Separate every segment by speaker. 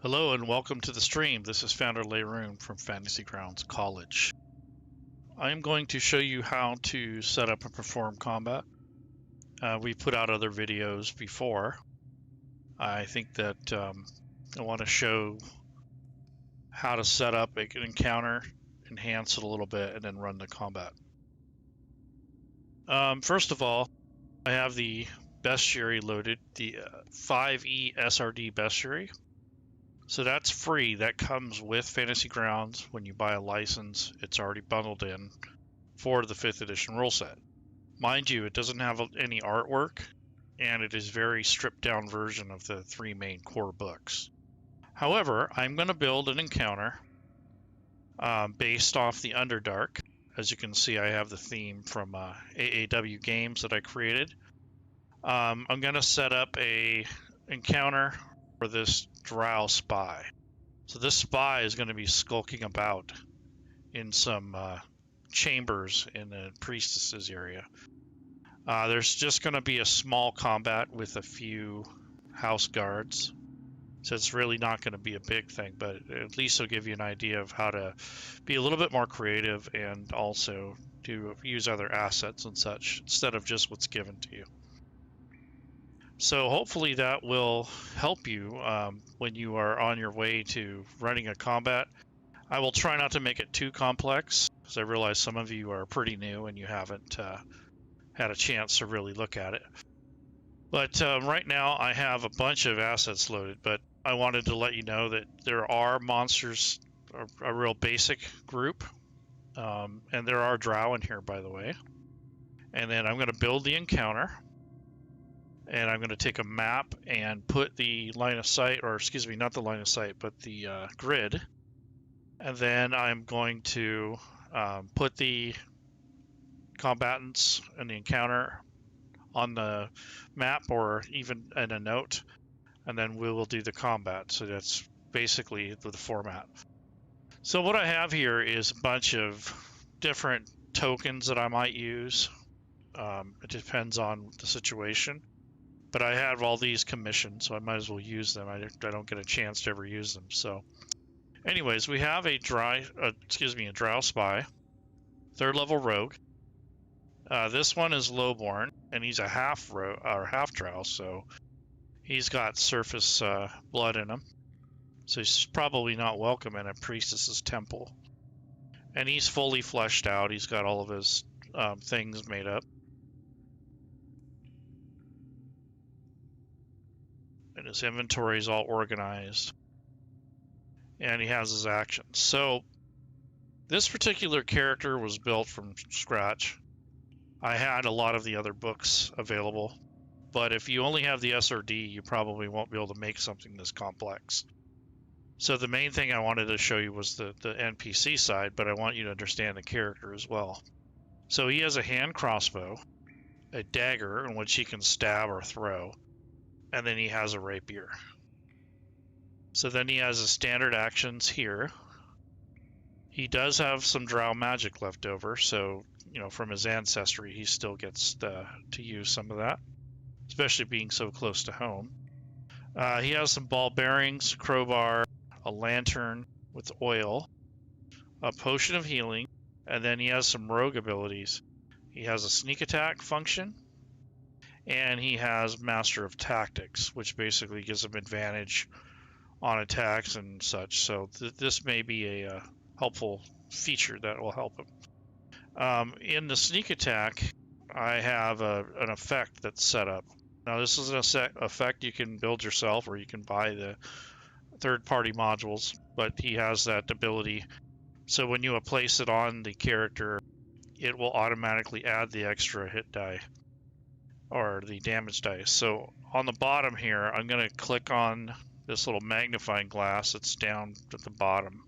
Speaker 1: Hello and welcome to the stream. This is founder Laerun from Fantasy Grounds College. I am going to show you how to set up and perform combat. We've put out other videos before. I think that I want to show how to set up an encounter, enhance it a little bit, and then run the combat. First of all, I have the bestiary loaded, the 5E SRD bestiary. So that's free. That comes with Fantasy Grounds. When you buy a license, it's already bundled in for the 5th edition rule set. Mind you, it doesn't have any artwork, and it is a very stripped down version of the 3 main core books. However, I'm going to build an encounter based off the Underdark. As you can see, I have the theme from AAW games that I created. I'm going to set up a encounter for this drow spy. So this spy is going to be skulking about in some chambers in the priestess's area. There's just going to be a small combat with a few house guards. So it's really not going to be a big thing, but at least it'll give you an idea of how to be a little bit more creative and also to use other assets and such instead of just what's given to you. So hopefully that will help you when you are on your way to running a combat. I will try not to make it too complex, because I realize some of you are pretty new and you haven't had a chance to really look at it. But right now I have a bunch of assets loaded, but I wanted to let you know that there are monsters, a real basic group, and there are drow in here, by the way. And then I'm going to build the encounter. And I'm going to take a map and put the line of sight, or excuse me, not the line of sight, but the grid. And then I'm going to put the combatants and the encounter on the map or even in a note. And then we will do the combat. So that's basically the format. So what I have here is a bunch of different tokens that I might use. It depends on the situation. But I have all these commissioned, so I might as well use them. I don't get a chance to ever use them. So, anyways, we have a drow spy, 3rd level rogue. This one is lowborn, and he's a half drow, so he's got surface blood in him. So he's probably not welcome in a priestess's temple. And he's fully fleshed out. He's got all of his things made up. And his inventory is all organized. And he has his actions. So this particular character was built from scratch. I had a lot of the other books available. But if you only have the SRD, you probably won't be able to make something this complex. So the main thing I wanted to show you was the NPC side, but I want you to understand the character as well. So he has a hand crossbow, a dagger in which he can stab or throw, and then he has a rapier. So then he has his standard actions here. He does have some drow magic left over, so, you know, from his ancestry, he still gets to use some of that, especially being so close to home. He has some ball bearings, crowbar, a lantern with oil, a potion of healing, and then he has some rogue abilities. He has a sneak attack function, and he has Master of Tactics, which basically gives him advantage on attacks and such. So this may be a helpful feature that will help him. In the sneak attack, I have an effect that's set up. Now this is an effect you can build yourself, or you can buy the third-party modules, but he has that ability. So when you place it on the character, it will automatically add the extra hit die, or the damage dice. So on the bottom here, I'm going to click on this little magnifying glass that's down at the bottom.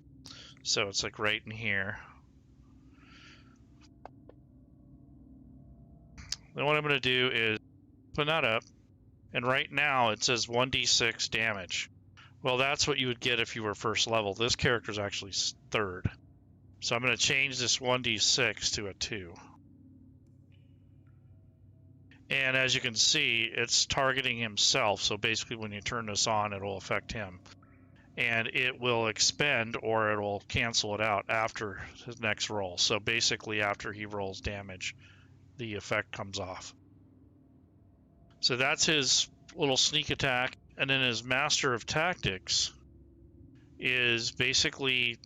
Speaker 1: So it's like right in here. Then what I'm going to do is put that up, and right now it says 1d6 damage. Well, that's what you would get if you were first level. This character is actually 3rd. So I'm going to change this 1d6 to a 2. And as you can see, it's targeting himself. So basically when you turn this on, it'll affect him. and it will expend or it will cancel it out after his next roll. So basically after he rolls damage, the effect comes off. So that's his little sneak attack. And then his Master of Tactics is basically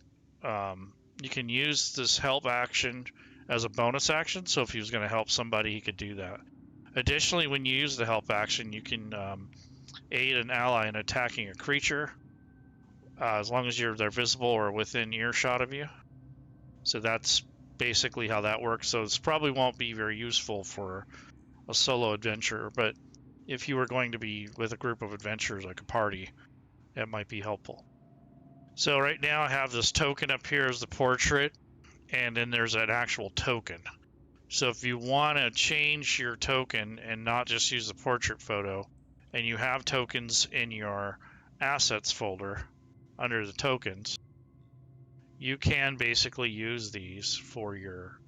Speaker 1: you can use this help action as a bonus action. So if he was going to help somebody, he could do that. Additionally, when you use the help action, you can aid an ally in attacking a creature as long as they're visible or within earshot of you. So that's basically how that works. So this probably won't be very useful for a solo adventure, but if you were going to be with a group of adventurers like a party, it might be helpful. So right now I have this token up here as the portrait, and then there's an actual token. So if you want to change your token and not just use the portrait photo, and you have tokens in your assets folder under the tokens, you can basically use these for your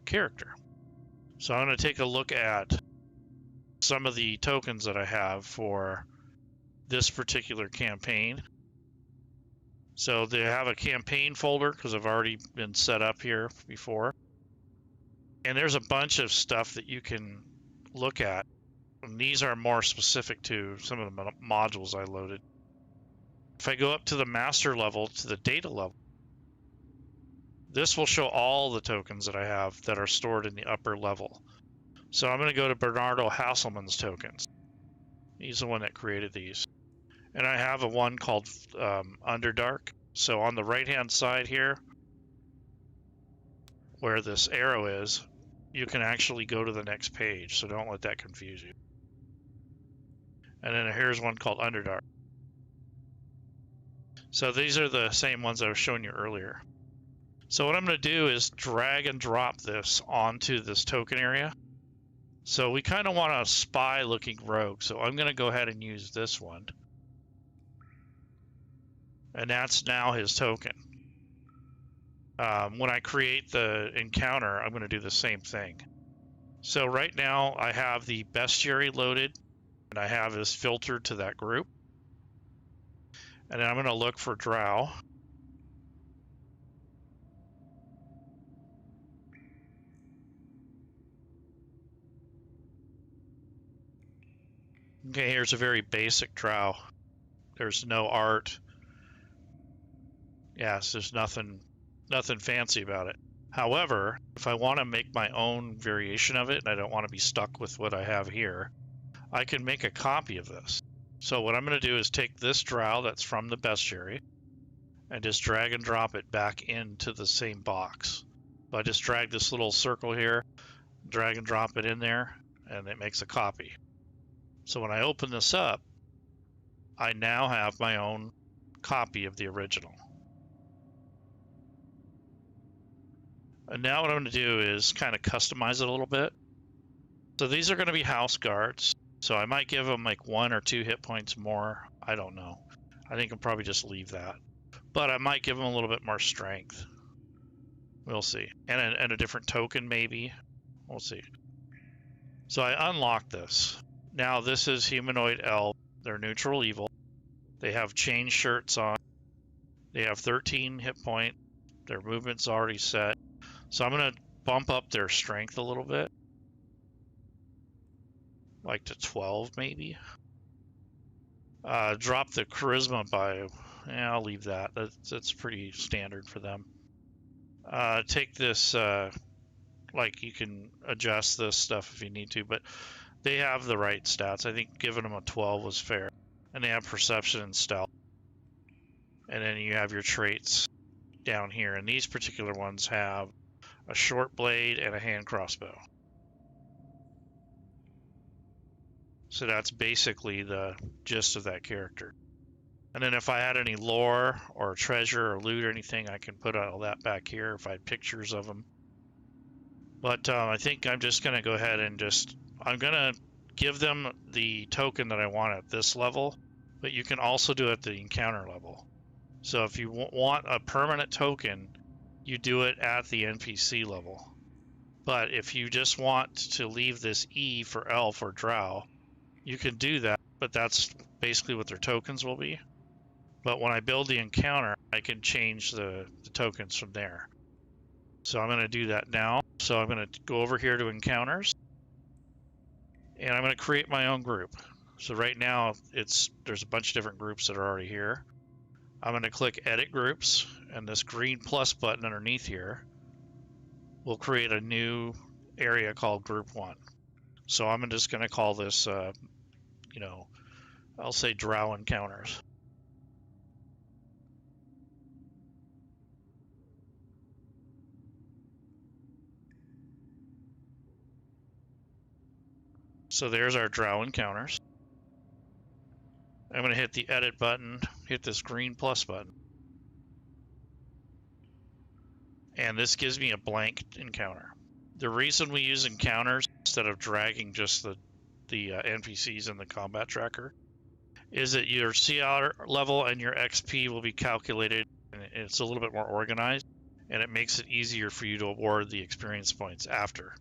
Speaker 1: character. So I'm going to take a look at some of the tokens that I have for this particular campaign. So they have a campaign folder because I've already been set up here before. And there's a bunch of stuff that you can look at. And these are more specific to some of the modules I loaded. If I go up to the master level, to the data level, this will show all the tokens that I have that are stored in the upper level. So I'm going to go to Bernardo Hasselman's tokens. He's the one that created these. And I have a one called Underdark. So on the right-hand side here, where this arrow is, you can actually go to the next page. So don't let that confuse you. And then here's one called Underdark. So these are the same ones I was showing you earlier. So what I'm going to do is drag and drop this onto this token area. So we kind of want a spy looking rogue. So I'm going to go ahead and use this one. And that's now his token. When I create the encounter, I'm going to do the same thing. So right now I have the bestiary loaded, and I have this filtered to that group. And then I'm going to look for drow. Okay, here's a very basic drow. There's no art. Yes, there's nothing fancy about it. However, if I want to make my own variation of it, and I don't want to be stuck with what I have here, I can make a copy of this. So what I'm going to do is take this drow that's from the bestiary and just drag and drop it back into the same box. So I just drag this little circle here, drag and drop it in there, and it makes a copy. So when I open this up, I now have my own copy of the original. And now what I'm going to do is kind of customize it a little bit. So these are going to be house guards. So I might give them like 1 or 2 hit points more. I don't know. I think I'll probably just leave that. But I might give them a little bit more strength. We'll see. And a different token maybe. We'll see. So I unlock this. Now this is humanoid elf. They're neutral evil. They have chain shirts on. They have 13 hit point. Their movement's already set. So I'm going to bump up their strength a little bit. Like to 12 maybe. Drop the charisma by, I'll leave that. That's pretty standard for them. Take this, like you can adjust this stuff if you need to, but they have the right stats. I think giving them a 12 was fair. And they have perception and stealth. And then you have your traits down here. And these particular ones have a short blade and a hand crossbow. So that's basically the gist of that character. And then if I had any lore or treasure or loot or anything, I can put all that back here if I had pictures of them. But I think I'm just going to go ahead and I'm going to give them the token that I want at this level, but you can also do it at the encounter level. So if you want a permanent token, you do it at the NPC level. But if you just want to leave this E for elf or drow, you can do that, but that's basically what their tokens will be. But when I build the encounter, I can change the tokens from there. So I'm going to do that now. So I'm going to go over here to encounters, and I'm going to create my own group. So right now there's a bunch of different groups that are already here. I'm going to click edit groups, and this green plus button underneath here will create a new area called group 1. So I'm just going to call this, I'll say drow encounters. So there's our drow encounters. I'm going to hit the edit button, hit this green plus button. And this gives me a blank encounter. The reason we use encounters instead of dragging just the NPCs in the combat tracker is that your CR level and your XP will be calculated, and it's a little bit more organized, and it makes it easier for you to award the experience points after.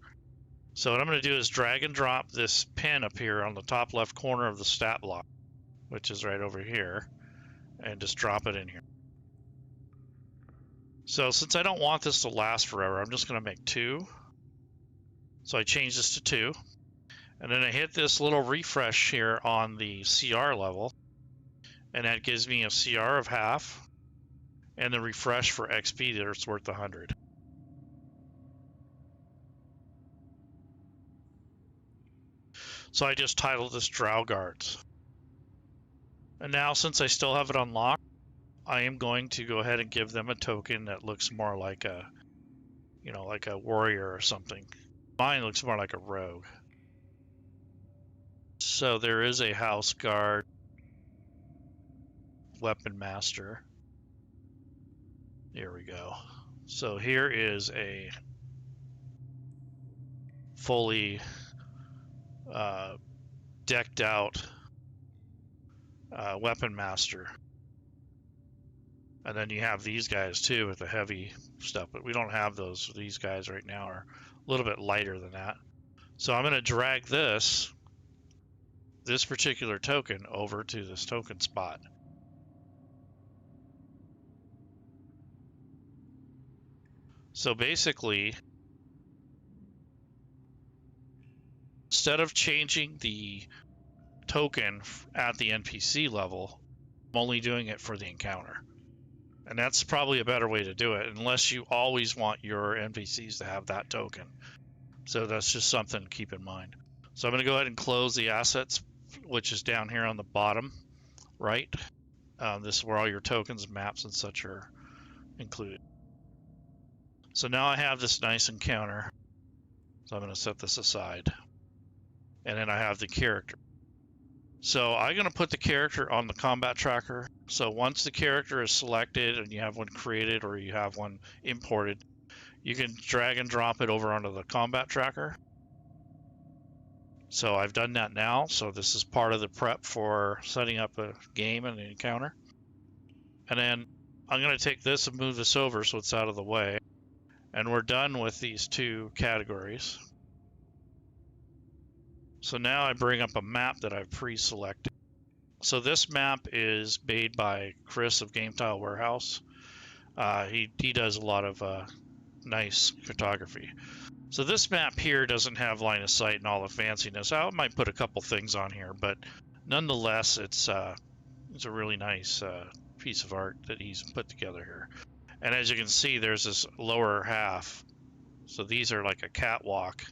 Speaker 1: So what I'm going to do is drag and drop this pin up here on the top left corner of the stat block, which is right over here, and just drop it in here. So since I don't want this to last forever, I'm just going to make 2. So I change this to 2. And then I hit this little refresh here on the CR level, and that gives me a CR of half, and the refresh for XP that's worth 100. So I just titled this Drow Guards. And now, since I still have it unlocked, I am going to go ahead and give them a token that looks more like a, like a warrior or something. Mine looks more like a rogue. So there is a house guard, weapon master. There we go. So here is a fully decked out weapon master. And then you have these guys too with the heavy stuff, but we don't have those. These guys right now are a little bit lighter than that. So I'm going to drag this particular token over to this token spot. So basically, instead of changing the token at the NPC level, I'm only doing it for the encounter. And that's probably a better way to do it, unless you always want your NPCs to have that token. So that's just something to keep in mind. So I'm going to go ahead and close the assets, which is down here on the bottom right. This is where all your tokens, maps, and such are included. So now I have this nice encounter. So I'm going to set this aside. And then I have the character. So I'm going to put the character on the combat tracker. So once the character is selected and you have one created or you have one imported, you can drag and drop it over onto the combat tracker. So I've done that now. So this is part of the prep for setting up a game and an encounter. And then I'm going to take this and move this over so it's out of the way. And we're done with these 2 categories. So now I bring up a map that I've pre-selected. So this map is made by Chris of Game Tile Warehouse. He does a lot of nice photography. So this map here doesn't have line of sight and all the fanciness. I might put a couple things on here, but nonetheless, it's a really nice piece of art that he's put together here. And as you can see, there's this lower half. So these are like a catwalk.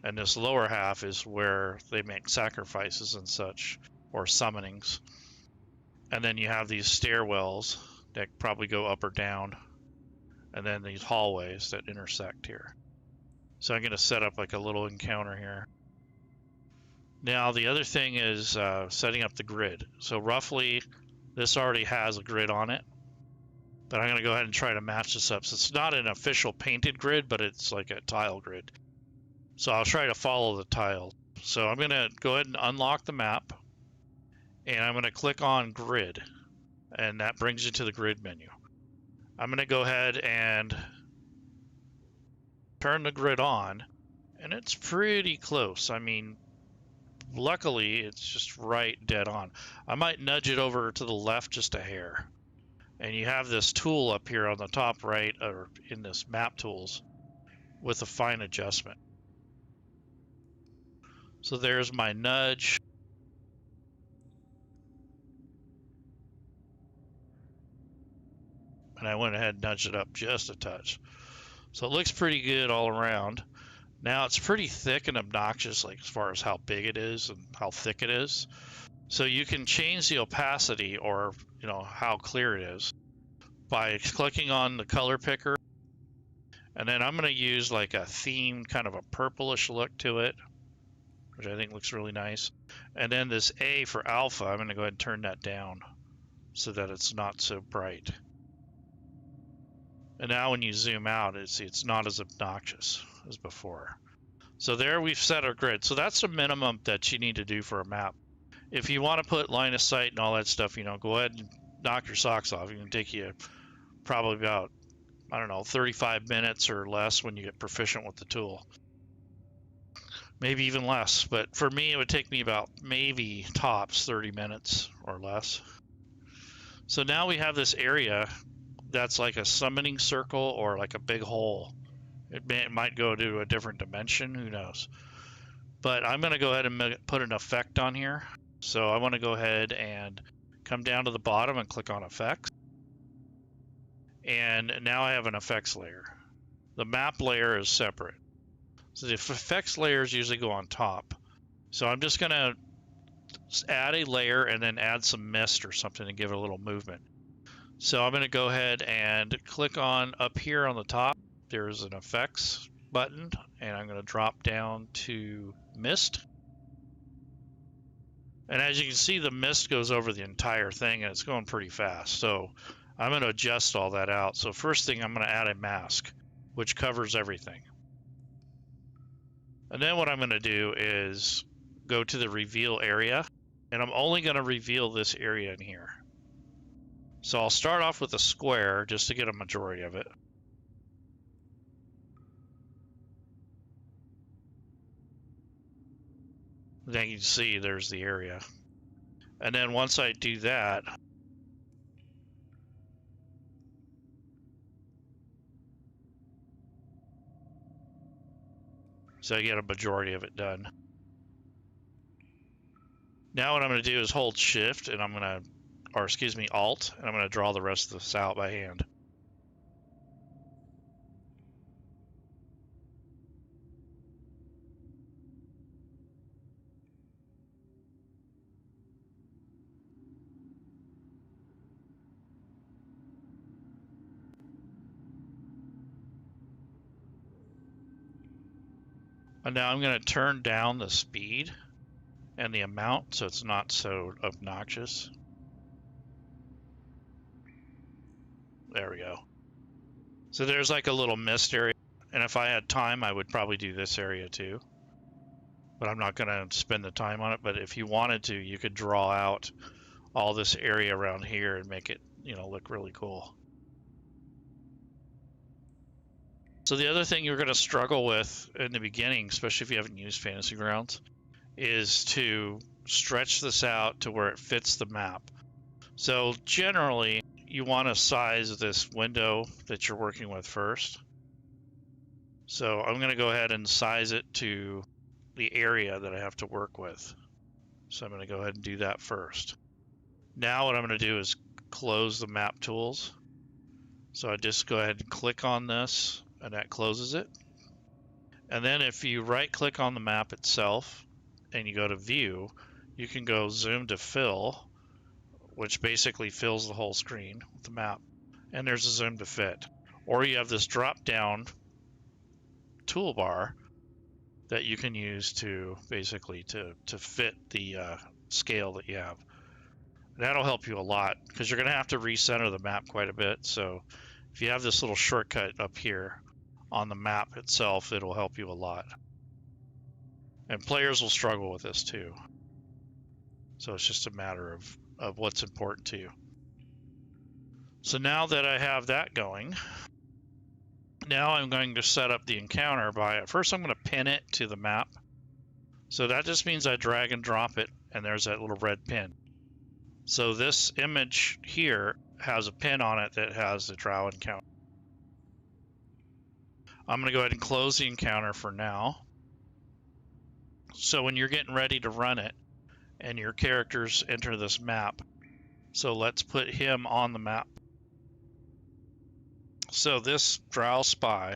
Speaker 1: And this lower half is where they make sacrifices and such, or summonings. And then you have these stairwells that probably go up or down. And then these hallways that intersect here. So I'm going to set up like a little encounter here. Now the other thing is setting up the grid. So roughly, this already has a grid on it. But I'm going to go ahead and try to match this up. So it's not an official painted grid, but it's like a tile grid. So I'll try to follow the tile. So I'm going to go ahead and unlock the map. And I'm going to click on grid. And that brings you to the grid menu. I'm going to go ahead and turn the grid on. And it's pretty close. I mean, luckily it's just right dead on. I might nudge it over to the left just a hair. And you have this tool up here on the top right, or in this map tools, with a fine adjustment. So there's my nudge. And I went ahead and nudged it up just a touch. So it looks pretty good all around. Now it's pretty thick and obnoxious, like as far as how big it is and how thick it is. So you can change the opacity, or how clear it is, by clicking on the color picker. And then I'm going to use like a theme, kind of a purplish look to it, which I think looks really nice. And then this A for alpha, I'm going to go ahead and turn that down so that it's not so bright. And now when you zoom out, it's not as obnoxious as before. So there we've set our grid. So that's the minimum that you need to do for a map. If you want to put line of sight and all that stuff, go ahead and knock your socks off. It can take you probably about, 35 minutes or less when you get proficient with the tool. Maybe even less, but for me it would take me about maybe tops 30 minutes or less. So now we have this area that's like a summoning circle or like a big hole. It might go to a different dimension, who knows. But I'm going to go ahead and put an effect on here. So I want to go ahead and come down to the bottom and click on effects. And now I have an effects layer. The map layer is separate. So the effects layers usually go on top. So I'm just going to add a layer and then add some mist or something to give it a little movement. So I'm going to go ahead and click on up here on the top. There's an effects button, and I'm going to drop down to mist. And as you can see, the mist goes over the entire thing, and it's going pretty fast. So I'm going to adjust all that out. So first thing, I'm going to add a mask, which covers everything. And then what I'm going to do is go to the reveal area, and I'm only going to reveal this area in here. So I'll start off with a square just to get a majority of it. Then you can see there's the area. And then once I do that, so I get a majority of it done. Now what I'm going to do is hold shift, and Alt, and I'm going to draw the rest of this out by hand. And now I'm going to turn down the speed and the amount so it's not so obnoxious. There we go. So there's like a little mist area, and if I had time I would probably do this area too, but I'm not going to spend the time on it. But if you wanted to, you could draw out all this area around here and make it look really cool. So the other thing you're going to struggle with in the beginning, especially if you haven't used Fantasy Grounds, is to stretch this out to where it fits the map. So generally, you want to size this window that you're working with first. So I'm going to go ahead and size it to the area that I have to work with. So I'm going to go ahead and do that first. Now what I'm going to do is close the map tools. So I just go ahead and click on this, and that closes it. And then if you right click on the map itself and you go to view, you can go zoom to fill, which basically fills the whole screen with the map. And there's a zoom to fit. Or you have this drop down toolbar that you can use to basically to fit the scale that you have. That'll help you a lot because you're going to have to recenter the map quite a bit. So if you have this little shortcut up here on the map itself, it'll help you a lot. And players will struggle with this too. So it's just a matter of what's important to you. So now that I have that going, now I'm going to set up the encounter by, first I'm going to pin it to the map. So that just means I drag and drop it, and there's that little red pin. So this image here has a pin on it that has the drow encounter. I'm going to go ahead and close the encounter for now. So when you're getting ready to run it, and your characters enter this map, so let's put him on the map. So this drow spy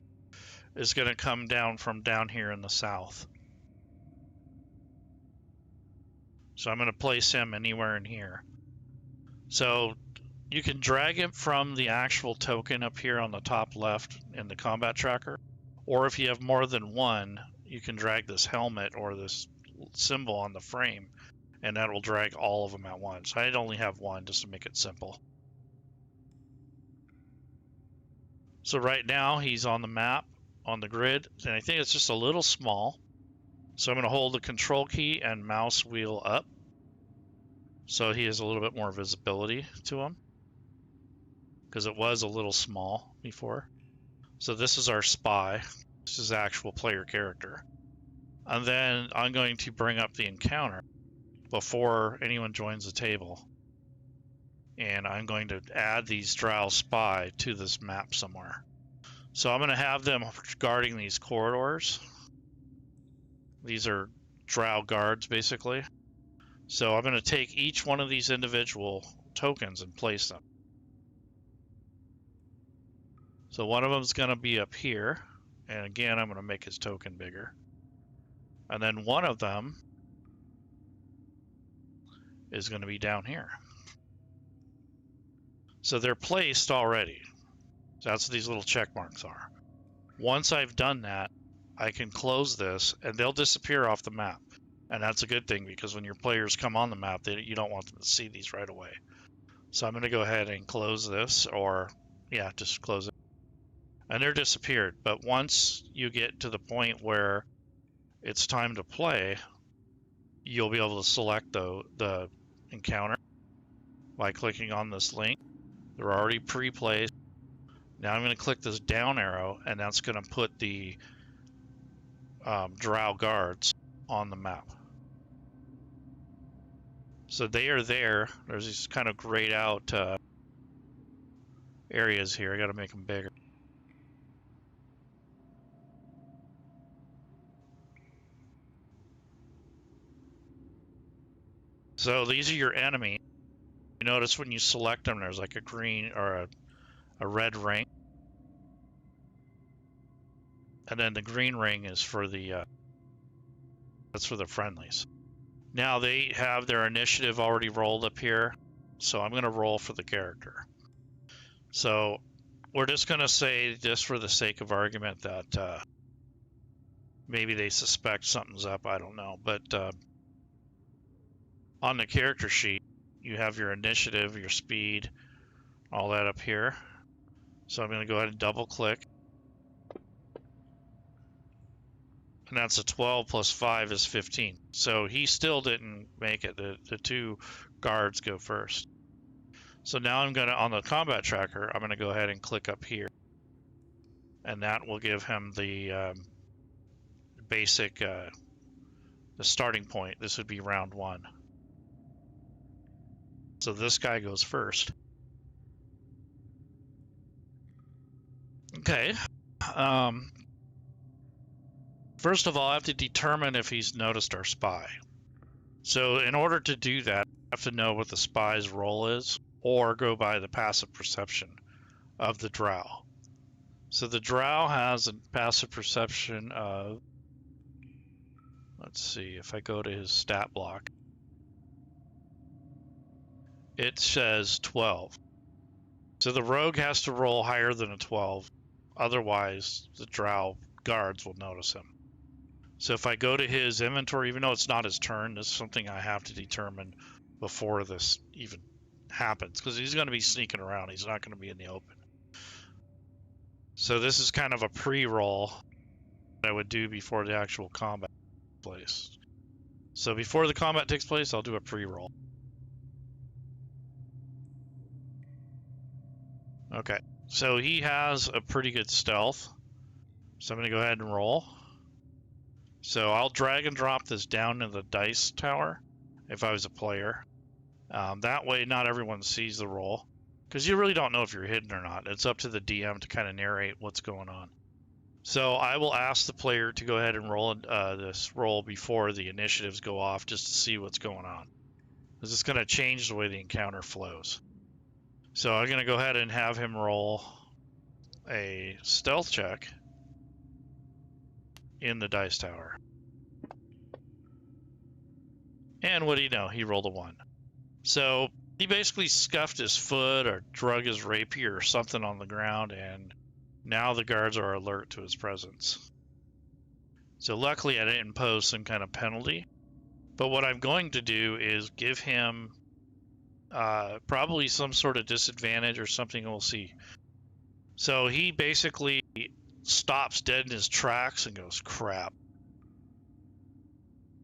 Speaker 1: is going to come down from down here in the south. So I'm going to place him anywhere in here. So you can drag him from the actual token up here on the top left in the combat tracker, or if you have more than one, you can drag this helmet or this symbol on the frame, and that will drag all of them at once. I'd only have one just to make it simple. So right now he's on the map, on the grid, and I think it's just a little small. So I'm going to hold the control key and mouse wheel up, so he has a little bit more visibility to him, because it was a little small before. So this is our spy. This is the actual player character. And then I'm going to bring up the encounter before anyone joins the table. And I'm going to add these drow spy to this map somewhere. So I'm going to have them guarding these corridors. These are drow guards, basically. So I'm going to take each one of these individual tokens and place them. So one of them is going to be up here. And again, I'm going to make his token bigger. And then one of them is going to be down here. So they're placed already. So that's what these little check marks are. Once I've done that, I can close this and they'll disappear off the map. And that's a good thing, because when your players come on the map, you don't want them to see these right away. So I'm going to go ahead and close this, or yeah, just close it. And they're disappeared. But once you get to the point where it's time to play, you'll be able to select the encounter by clicking on this link. They're already pre-placed. Now I'm going to click this down arrow, and that's going to put the drow guards on the map. So they are there. There's these kind of grayed out areas here. I got to make them bigger. So these are your enemies. You notice when you select them, there's like a green or a red ring. And then the green ring is for the that's for the friendlies. Now they have their initiative already rolled up here, so I'm going to roll for the character. So we're just going to say, just for the sake of argument, that maybe they suspect something's up, I don't know. But on the character sheet, you have your initiative, your speed, all that up here. So I'm going to go ahead and double click. And that's a 12 plus 5 is 15. So he still didn't make it. The two guards go first. So now I'm going to, on the combat tracker, I'm going to go ahead and click up here. And that will give him the basic, the starting point. This would be round 1. So this guy goes first. Okay. First of all, I have to determine if he's noticed our spy. So in order to do that, I have to know what the spy's role is, or go by the passive perception of the drow. So the drow has a passive perception of, let's see, if I go to his stat block, it says 12. So the rogue has to roll higher than a 12, otherwise the drow guards will notice him. So if I go to his inventory, even though it's not his turn, this is something I have to determine before this even happens, because he's going to be sneaking around. He's not going to be in the open. So this is kind of a pre-roll that I would do before the actual combat takes place. So before the combat takes place, I'll do a pre-roll. Okay, so he has a pretty good stealth. So I'm going to go ahead and roll. So I'll drag and drop this down in the dice tower if I was a player. That way not everyone sees the roll, because you really don't know if you're hidden or not. It's up to the DM to kind of narrate what's going on. So I will ask the player to go ahead and roll this roll before the initiatives go off, just to see what's going on, because it's going to change the way the encounter flows. So I'm going to go ahead and have him roll a stealth check in the dice tower. And what do you know? He rolled a 1. So he basically scuffed his foot or drug his rapier or something on the ground, and now the guards are alert to his presence. So luckily I didn't impose some kind of penalty. But what I'm going to do is give him probably some sort of disadvantage or something. We'll see. So he basically stops dead in his tracks and goes, crap.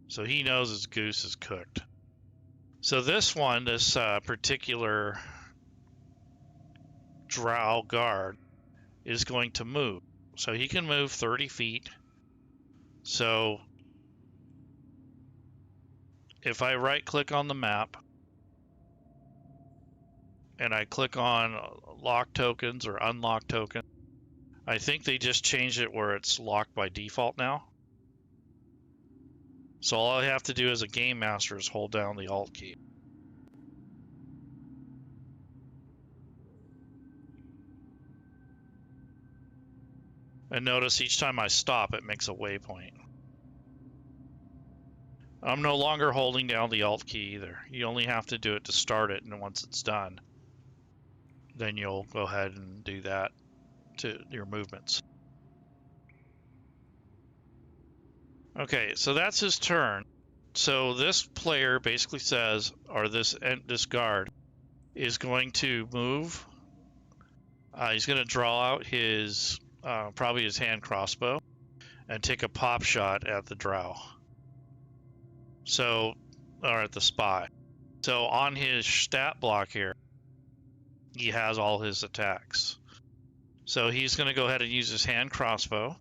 Speaker 1: So he knows his goose is cooked. So this one, this particular drow guard is going to move. So he can move 30 feet. So if I right click on the map and I click on lock tokens or unlock token, I think they just changed it where it's locked by default now. So all I have to do as a game master is hold down the Alt key. And notice each time I stop, it makes a waypoint. I'm no longer holding down the Alt key either. You only have to do it to start it, and once it's done, then you'll go ahead and do that to your movements. Okay, so that's his turn. So this player basically says, or this guard is going to move. He's going to draw out his probably his hand crossbow and take a pop shot at the drow. So, or at the spy. So on his stat block here, he has all his attacks. So he's going to go ahead and use his hand crossbow.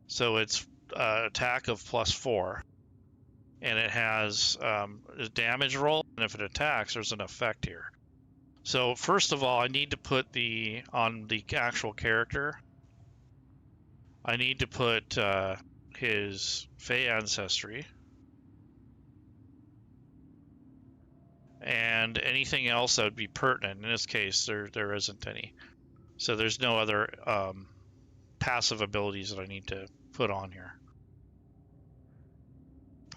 Speaker 1: So it's attack of +4, and it has a damage roll, and if it attacks, there's an effect here. So first of all, I need to put on the actual character, I need to put his Fey ancestry and anything else that would be pertinent. In this case, there isn't any. So there's no other passive abilities that I need to put on here.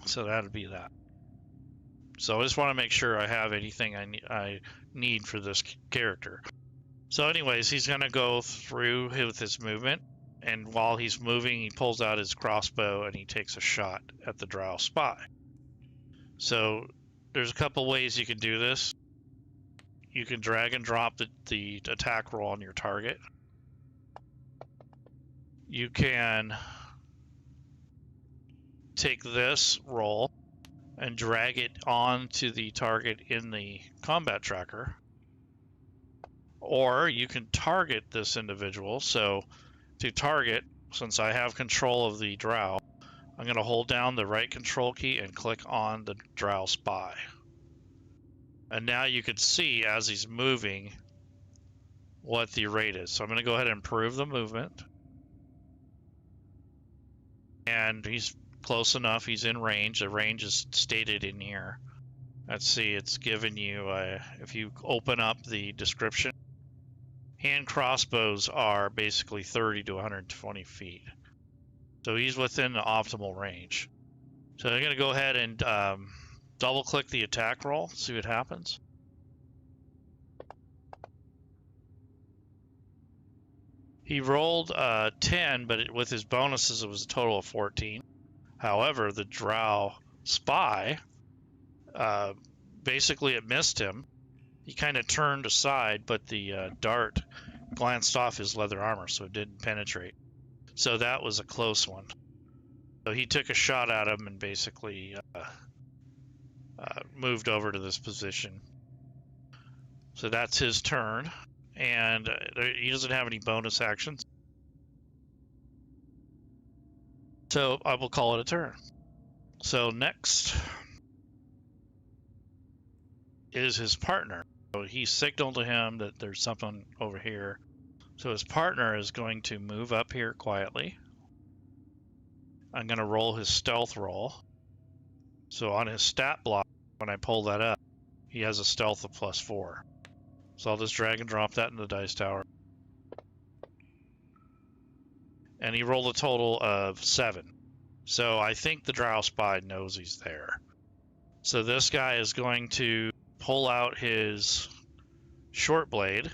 Speaker 1: So that would be that. So I just want to make sure I have anything I need for this character. So anyways, he's going to go through with his movement, and while he's moving, he pulls out his crossbow and he takes a shot at the drow spy. So there's a couple ways you can do this. You can drag and drop the attack roll on your target. You can take this roll and drag it onto the target in the combat tracker. Or you can target this individual. So to target, since I have control of the drow, I'm going to hold down the right control key and click on the drow spy. And now you can see as he's moving what the rate is. So I'm going to go ahead and improve the movement. And he's close enough. He's in range. The range is stated in here. Let's see, it's given you, if you open up the description, hand crossbows are basically 30 to 120 feet. So he's within the optimal range. So I'm going to go ahead and double click the attack roll, see what happens. He rolled 10, but with his bonuses, it was a total of 14. However, the drow spy, basically it missed him. He kind of turned aside, but the dart glanced off his leather armor, so it didn't penetrate. So that was a close one. So he took a shot at him and basically moved over to this position. So that's his turn, and he doesn't have any bonus actions. So I will call it a turn. So next is his partner. So he signaled to him that there's something over here. So his partner is going to move up here quietly. I'm going to roll his stealth roll. So on his stat block, when I pull that up, he has a stealth of +4. So I'll just drag and drop that in the dice tower. And he rolled a total of 7. So I think the Drow Spy knows he's there. So this guy is going to pull out his short blade,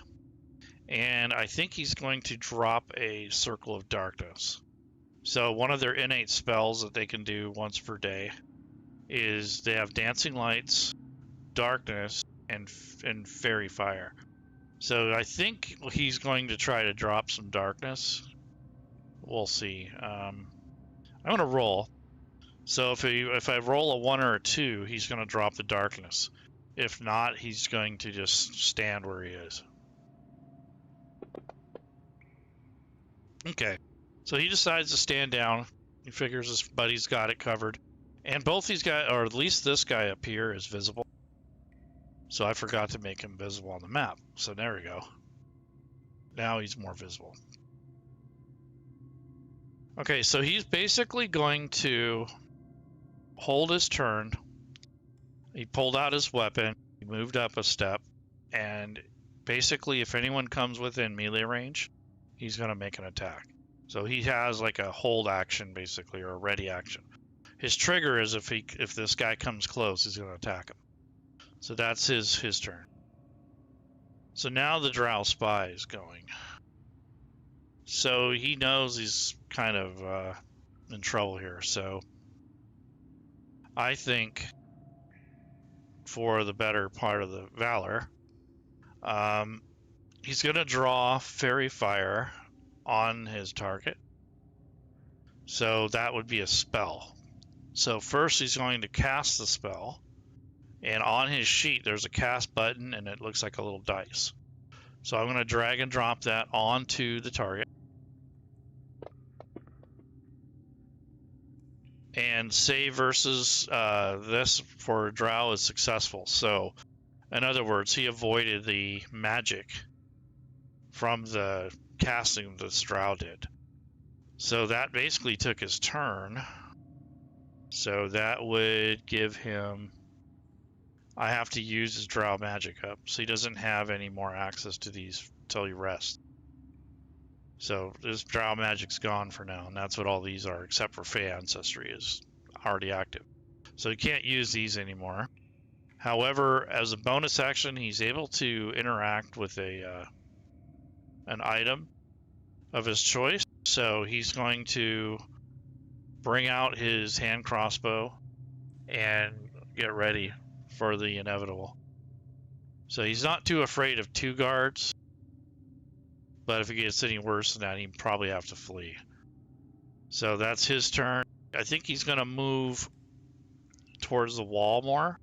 Speaker 1: and I think he's going to drop a Circle of Darkness. So one of their innate spells that they can do once per day is they have Dancing Lights, Darkness, and Fairy Fire. So I think he's going to try to drop some Darkness. We'll see. I'm going to roll. So if I roll a 1 or a 2, he's going to drop the Darkness. If not, he's going to just stand where he is. Okay. So he decides to stand down. He figures his buddy's got it covered. And both these guys, or at least this guy up here, is visible. So I forgot to make him visible on the map. So there we go. Now he's more visible. Okay, so he's basically going to hold his turn. He pulled out his weapon, he moved up a step, and basically if anyone comes within melee range, he's going to make an attack. So he has like a hold action basically, or a ready action. His trigger is if this guy comes close, he's going to attack him. So that's his turn. So now the Drow Spy is going. So he knows he's kind of in trouble here. So I think for the better part of the Valor, he's going to draw Fairy Fire on his target. So that would be a spell. So first he's going to cast the spell. And on his sheet, there's a cast button, and it looks like a little dice. So I'm going to drag and drop that onto the target. And save versus this for Drow is successful. So, in other words, he avoided the magic from the casting this Drow did. So that basically took his turn. So that would give him... I have to use his Drow magic up, so he doesn't have any more access to these until he rests. So his Drow magic's gone for now, and that's what all these are, except for Fey Ancestry is already active. So he can't use these anymore. However, as a bonus action, he's able to interact with an item of his choice. So he's going to bring out his hand crossbow and get ready for the inevitable. So he's not too afraid of 2 guards, but if it gets any worse than that, he'd probably have to flee. So that's his turn. I think he's going to move towards the wall more.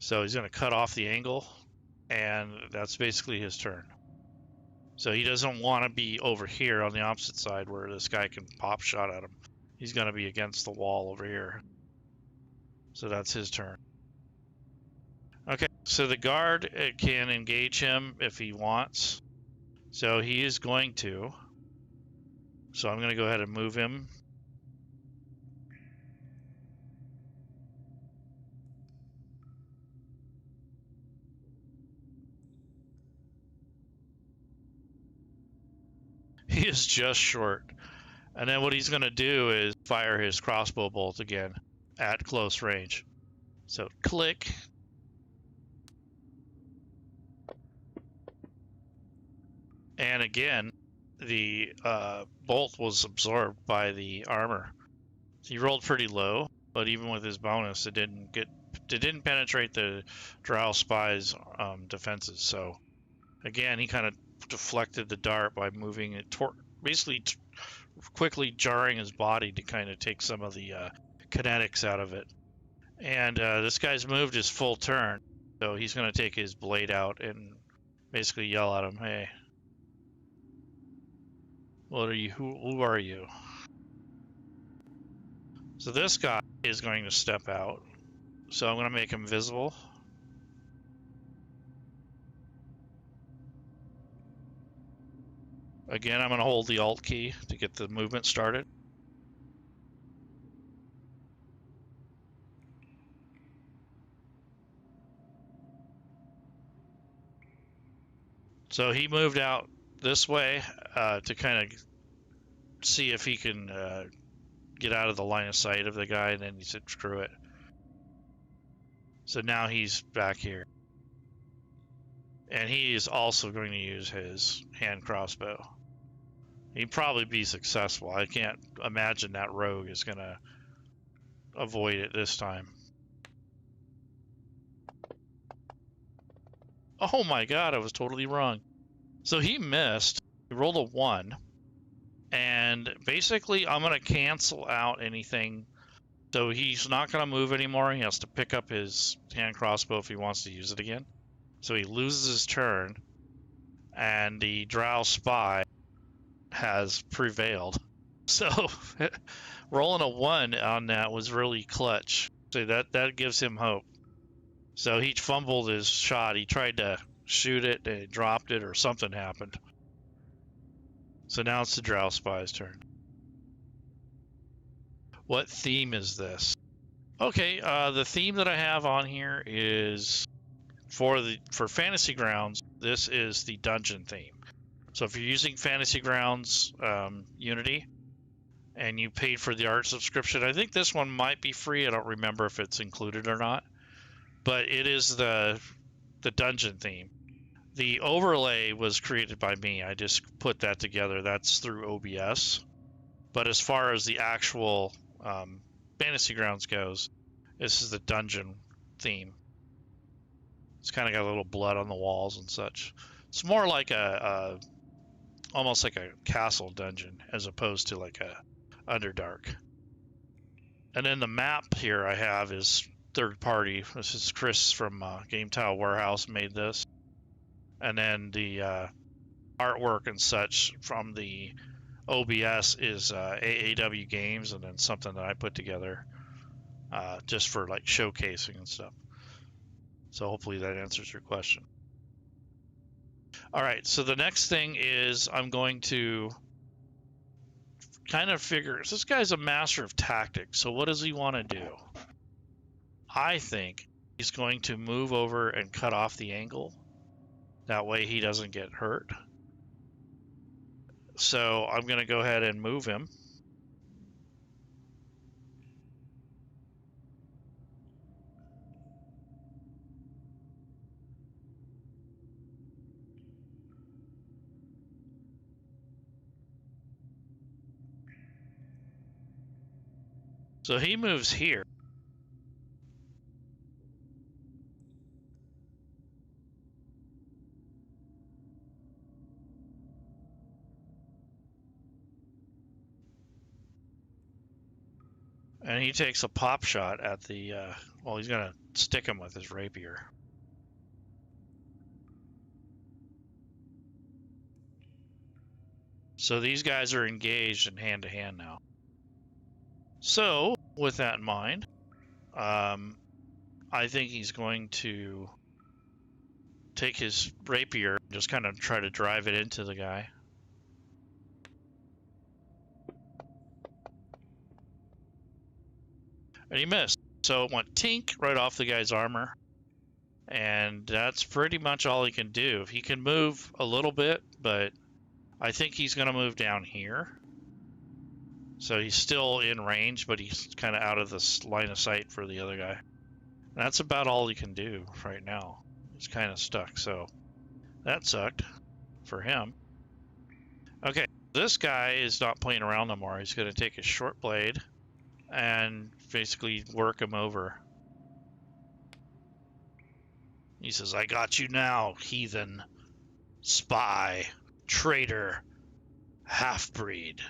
Speaker 1: So he's going to cut off the angle, and that's basically his turn. So he doesn't want to be over here on the opposite side where this guy can pop shot at him. He's going to be against the wall over here. So that's his turn. Okay, so the guard can engage him if he wants. So he is going to. So I'm going to go ahead and move him. He is just short. And then what he's going to do is fire his crossbow bolt again at close range. So click. And again, the bolt was absorbed by the armor. He rolled pretty low, but even with his bonus, it didn't penetrate the Drow Spy's defenses. So again, he kind of deflected the dart by moving it toward, basically quickly jarring his body to kind of take some of the kinetics out of it. And this guy's moved his full turn, so he's going to take his blade out and basically yell at him, "Hey, what are you? Who are you?" So this guy is going to step out. So I'm going to make him visible. Again, I'm going to hold the Alt key to get the movement started. So he moved out this way to kind of see if he can get out of the line of sight of the guy, and then he said, screw it. So now he's back here. And he is also going to use his hand crossbow. He'd probably be successful. I can't imagine that rogue is going to avoid it this time. Oh my god, I was totally wrong. So he missed. He rolled a 1. And basically, I'm going to cancel out anything. So he's not going to move anymore. He has to pick up his hand crossbow if he wants to use it again. So he loses his turn. And the Drow spy has prevailed. So rolling a 1 on that was really clutch. So that gives him hope. So he fumbled his shot. He tried to shoot it, and he dropped it, or something happened. So now it's the Drow spy's turn. What theme is this? Okay, the theme that I have on here is for Fantasy Grounds. This is the dungeon theme. So if you're using Fantasy Grounds Unity and you paid for the art subscription, I think this one might be free. I don't remember if it's included or not, but it is the dungeon theme. The overlay was created by me. I just put that together. That's through OBS. But as far as the actual Fantasy Grounds goes, this is the dungeon theme. It's kind of got a little blood on the walls and such. It's more like almost like a castle dungeon as opposed to like a Underdark. And then the map here I have is third party. This is Chris from Game Tile Warehouse made this. And then the artwork and such from the OBS is AAW Games, and then something that I put together just for like showcasing and stuff. So hopefully that answers your question. All right, so the next thing is I'm going to kind of figure, this guy's a master of tactics, so what does he want to do? I think he's going to move over and cut off the angle. That way he doesn't get hurt. So I'm going to go ahead and move him. So he moves here. And he takes a pop shot at the, well, he's going to stick him with his rapier. So these guys are engaged in hand-to-hand now. So, with that in mind, I think he's going to take his rapier and just kind of try to drive it into the guy. And he missed. So it went tink right off the guy's armor. And that's pretty much all he can do. He can move a little bit, but I think he's going to move down here. So he's still in range, but he's kind of out of the line of sight for the other guy. And that's about all he can do right now. He's kind of stuck, so that sucked for him. Okay, this guy is not playing around no more. He's going to take his short blade and basically work him over. He says, I got you now, heathen, spy, traitor, half-breed.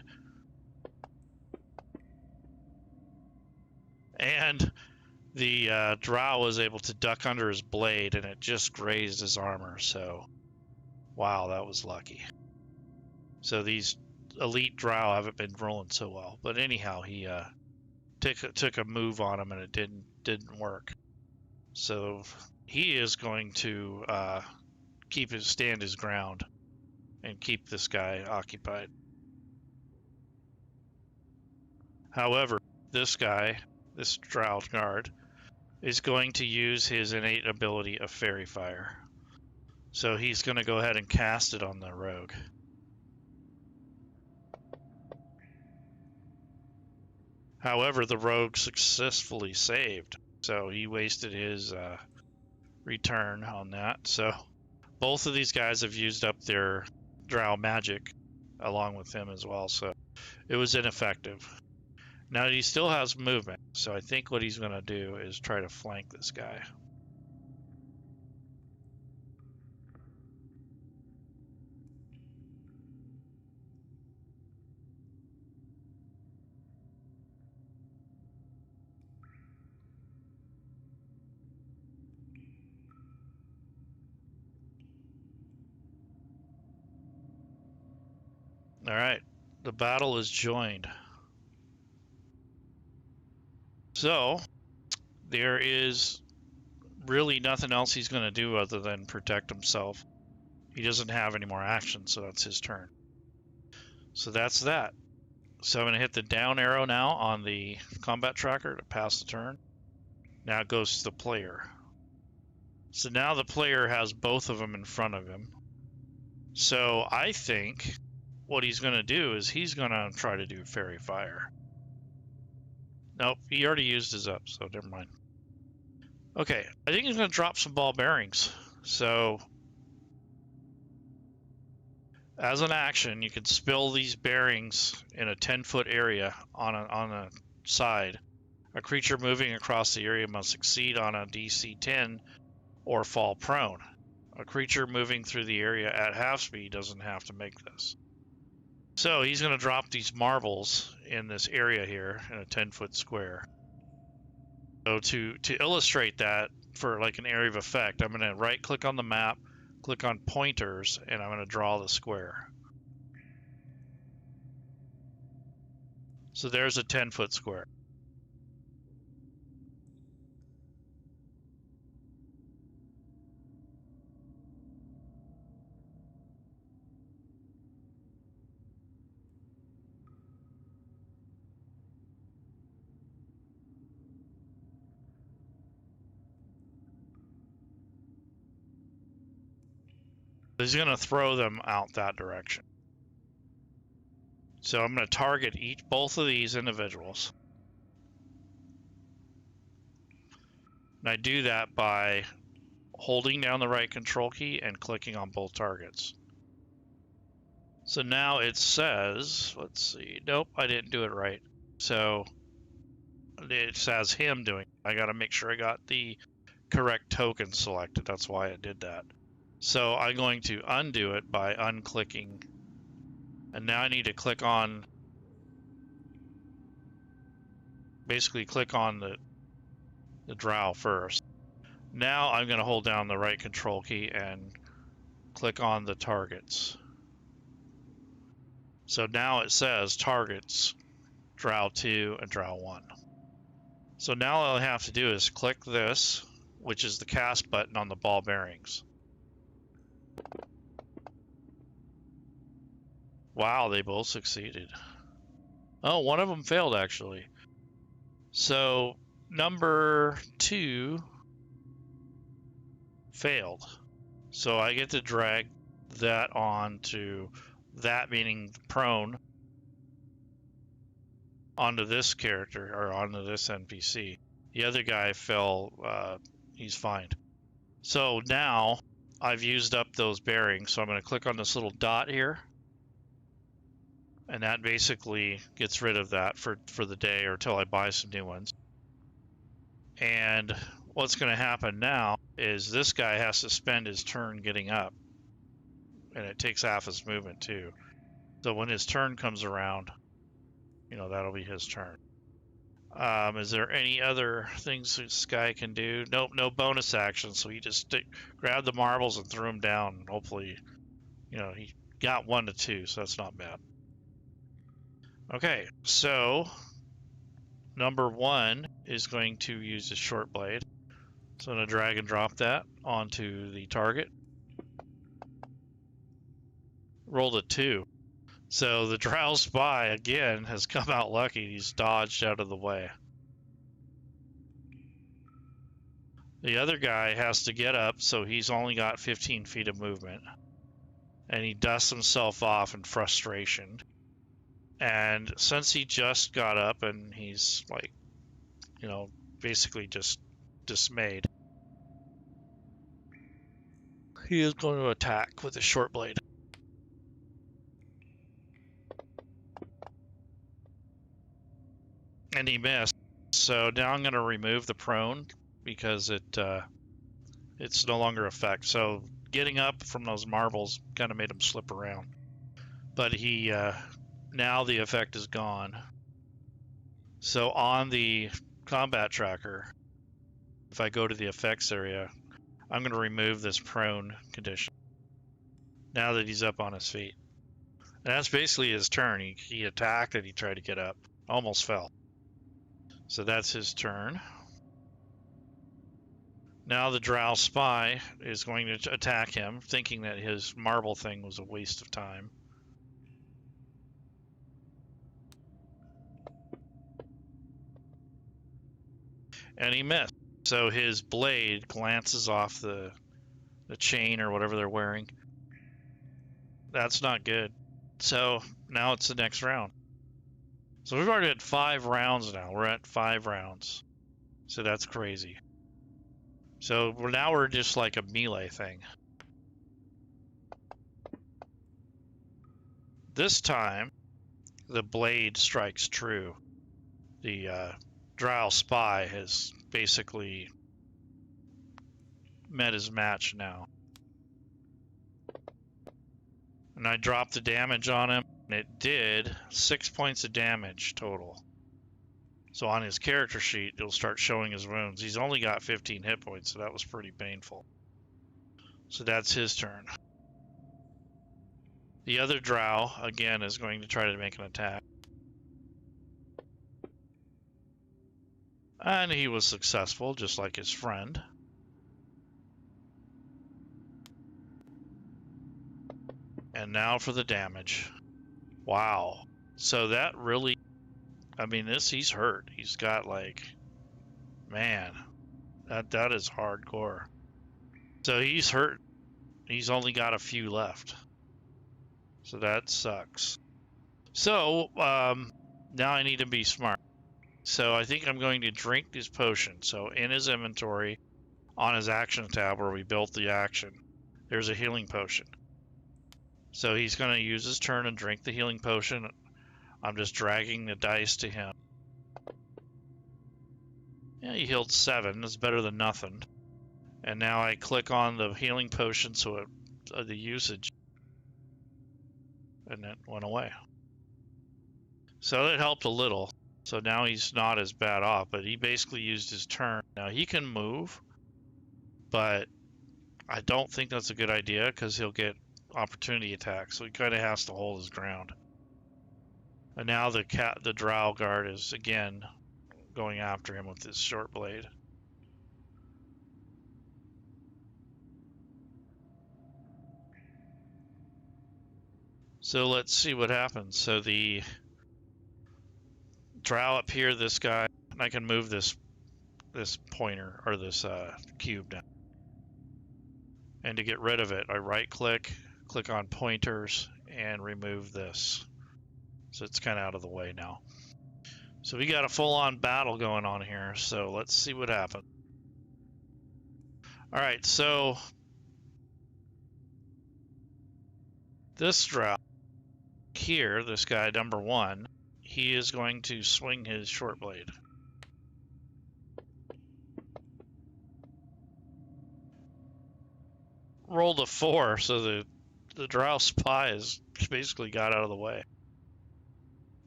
Speaker 1: And the drow was able to duck under his blade, and it just grazed his armor. So, wow, that was lucky. So these elite drow haven't been rolling so well. But anyhow, he took a move on him and it didn't work. So he is going to stand his ground and keep this guy occupied. However, this guy, this Drow guard, is going to use his innate ability of Fairy Fire. So he's going to go ahead and cast it on the rogue. However, the rogue successfully saved, so he wasted his return on that. So both of these guys have used up their Drow magic along with him as well, so it was ineffective. Now he still has movement, so I think what he's going to do is try to flank this guy. All right, the battle is joined. So there is really nothing else he's going to do other than protect himself. He doesn't have any more action, so that's his turn. So that's that. So I'm going to hit the down arrow now on the combat tracker to pass the turn. Now it goes to the player. So now the player has both of them in front of him. So I think what he's going to do is he's going to try to do Fairy Fire. Nope, he already used his up, so never mind. Okay, I think he's going to drop some ball bearings. So as an action, you can spill these bearings in a 10-foot area on a side. A creature moving across the area must succeed on a DC 10 or fall prone. A creature moving through the area at half speed doesn't have to make this. So he's going to drop these marbles in this area here in a 10-foot square. So to illustrate that for like an area of effect, I'm going to right-click on the map, click on pointers, and I'm going to draw the square. So there's a 10-foot square. He's going to throw them out that direction. So I'm going to target both of these individuals. And I do that by holding down the right control key and clicking on both targets. So now it says, let's see, nope, I didn't do it right. So it says him doing it. I got to make sure I got the correct token selected. That's why it did that. So I'm going to undo it by unclicking. And now I need to click on, basically click on the drow first. Now I'm going to hold down the right control key and click on the targets. So now it says targets, drow 2 and drow 1. So now all I have to do is click this, which is the cast button on the ball bearings. Wow, they both succeeded. Oh, one of them failed actually. So number 2 failed. So I get to drag that on to that, meaning prone, onto this character or onto this NPC. The other guy fell, he's fine. So now I've used up those bearings. So I'm going to click on this little dot here. And that basically gets rid of that for the day or till I buy some new ones. And what's going to happen now is this guy has to spend his turn getting up. And it takes half his movement too. So when his turn comes around, you know, that'll be his turn. Is there any other things this guy can do? Nope, no bonus action. So he just grabbed the marbles and threw them down. Hopefully, you know, he got 1 to 2, so that's not bad. Okay, so number 1 is going to use a short blade. So I'm going to drag and drop that onto the target. Rolled a 2. So the Drow Spy, again, has come out lucky. He's dodged out of the way. The other guy has to get up, so he's only got 15 feet of movement. And he dusts himself off in frustration. And since he just got up and he's like, you know, basically just dismayed, he is going to attack with a short blade. And he missed. So now I'm going to remove the prone because it's no longer effect. So getting up from those marbles kind of made him slip around. But he now the effect is gone. So on the combat tracker, if I go to the effects area, I'm going to remove this prone condition now that he's up on his feet. And that's basically his turn. He attacked and he tried to get up. Almost fell. So that's his turn. Now the Drow Spy is going to attack him, thinking that his marble thing was a waste of time. And he missed. So his blade glances off the chain or whatever they're wearing. That's not good. So now it's the next round. So we've already had 5 rounds now. We're at 5 rounds. So that's crazy. So now we're just like a melee thing. This time, the blade strikes true. The Drow Spy has basically met his match now. And I dropped the damage on him, and it did 6 points of damage total. So on his character sheet, it'll start showing his wounds. He's only got 15 hit points, so that was pretty painful. So that's his turn. The other Drow, again, is going to try to make an attack. And he was successful, just like his friend. And now for the damage. Wow. So that really, I mean, he's hurt. He's got like, man, that is hardcore. So he's hurt. He's only got a few left. So that sucks. So now I need to be smart. So I think I'm going to drink this potion. So in his inventory, on his action tab where we built the action, there's a healing potion. So he's going to use his turn and drink the healing potion. I'm just dragging the dice to him. Yeah, he healed 7. That's better than nothing. And now I click on the healing potion so the usage, and it went away. So it helped a little. So now he's not as bad off, but he basically used his turn. Now he can move, but I don't think that's a good idea because he'll get opportunity attacks. So he kind of has to hold his ground. And now the Drow guard is again going after him with his short blade. So let's see what happens. So the Drow up here, this guy, and I can move this pointer or this cube now. And to get rid of it, I right click on pointers, and remove this. So it's kind of out of the way now. So we got a full-on battle going on here. So let's see what happens. All right, so this Drow here, this guy number 1, he is going to swing his short blade. Rolled a 4, so the Drow Spy has basically got out of the way.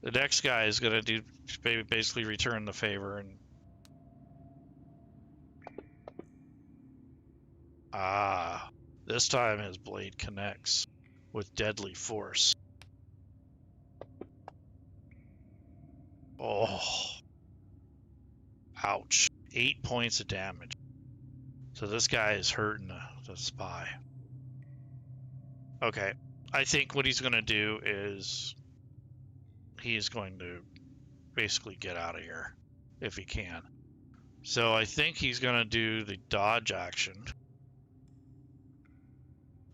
Speaker 1: The next guy is going to basically return the favor, and this time his blade connects with deadly force. Oh, Ouch. 8 points of damage. So this guy is hurting the spy. Okay. I think what he's going to do is he's going to basically get out of here if he can. So I think he's going to do the dodge action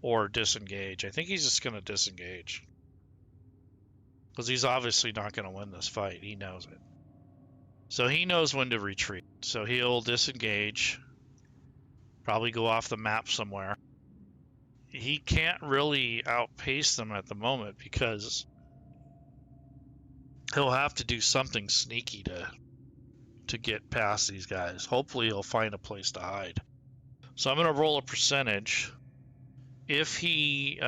Speaker 1: or disengage. I think he's just going to disengage because he's obviously not going to win this fight. He knows it. So he knows when to retreat. So he'll disengage, probably go off the map somewhere. He can't really outpace them at the moment because he'll have to do something sneaky to get past these guys. Hopefully he'll find a place to hide. So I'm going to roll a percentage. If he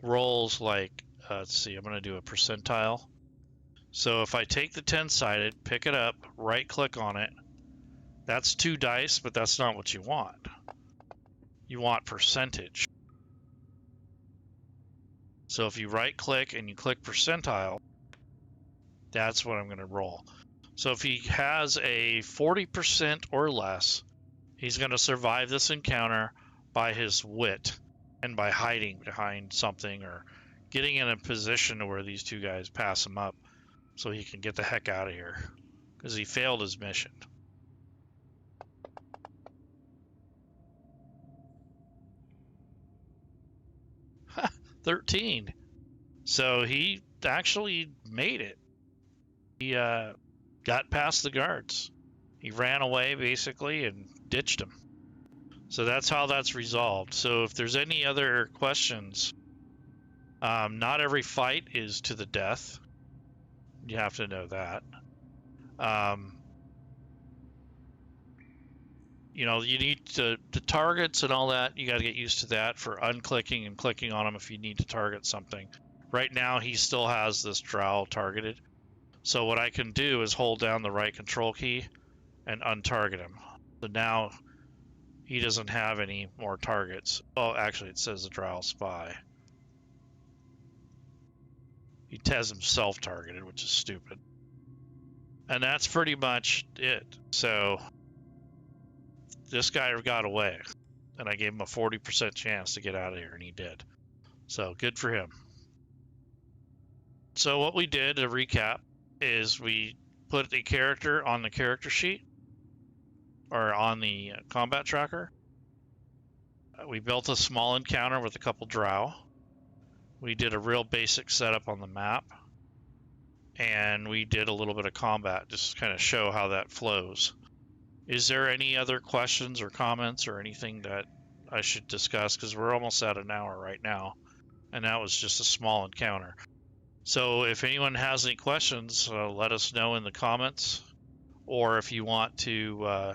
Speaker 1: rolls like, let's see, I'm going to do a percentile. So if I take the 10-sided, pick it up, right-click on it, that's 2 dice, but that's not what you want. You want percentage. So if you right-click and you click percentile, that's what I'm going to roll. So if he has a 40% or less, he's going to survive this encounter by his wit and by hiding behind something or getting in a position where these two guys pass him up so he can get the heck out of here because he failed his mission. Ha, 13. So he actually made it. He got past the guards. He ran away basically and ditched them. So that's how that's resolved. So if there's any other questions, not every fight is to the death. You have to know that. You know, you need the targets and all that. You got to get used to that for unclicking and clicking on them if you need to target something. Right now, he still has this drow targeted. So what I can do is hold down the right control key and untarget him. So now he doesn't have any more targets. Oh, actually, it says the drow spy. He has himself targeted, which is stupid. And that's pretty much it. So this guy got away, and I gave him a 40% chance to get out of here, and he did. So good for him. So what we did, to recap, is we put a character on the character sheet, or on the combat tracker. We built a small encounter with a couple drow. We did a real basic setup on the map, and we did a little bit of combat, just to kind of show how that flows. Is there any other questions or comments or anything that I should discuss? Because we're almost at an hour right now, and that was just a small encounter. So if anyone has any questions, let us know in the comments, or if you want to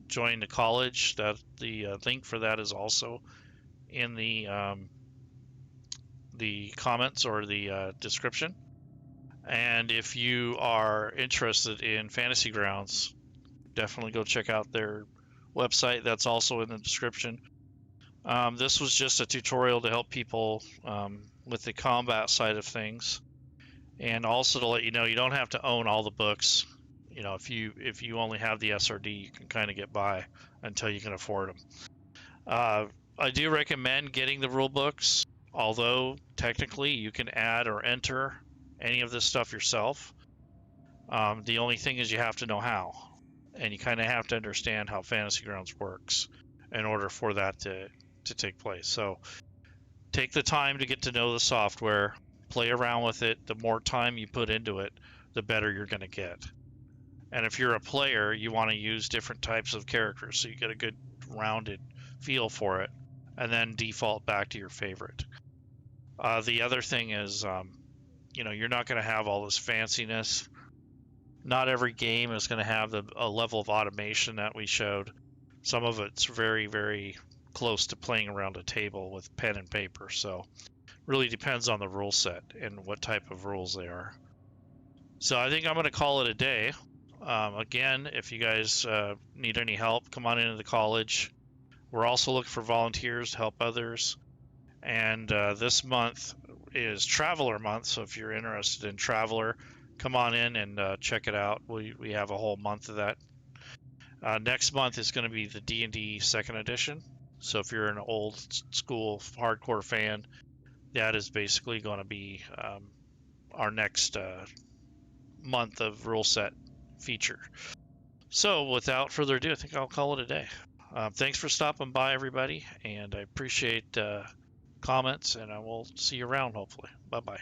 Speaker 1: join the college, that the link for that is also in the comments or the description. And if you are interested in Fantasy Grounds, definitely go check out their website. That's also in the description. This was just a tutorial to help people with the combat side of things, and also to let you know you don't have to own all the books. You know, if you only have the SRD, you can kind of get by until you can afford them. I do recommend getting the rule books, although technically you can add or enter any of this stuff yourself. The only thing is you have to know how, and you kind of have to understand how Fantasy Grounds works in order for that to take place. So take the time to get to know the software, play around with it. The more time you put into it, the better you're going to get. And if you're a player, you want to use different types of characters so you get a good rounded feel for it, and then default back to your favorite. The other thing is, you know, you're not going to have all this fanciness. Not every game is going to have a level of automation that we showed. Some of it's very, very close to playing around a table with pen and paper. So really depends on the rule set and what type of rules they are. So I think I'm going to call it a day. Again, if you guys need any help, come on into the college. We're also looking for volunteers to help others. And this month is Traveler Month, so if you're interested in Traveler, come on in and check it out. We have a whole month of that. Next month is going to be the D&D 2nd edition. So if you're an old school hardcore fan, that is basically going to be our next month of rule set feature. So without further ado, I think I'll call it a day. Thanks for stopping by, everybody, and I appreciate comments, and I will see you around, hopefully. Bye-bye.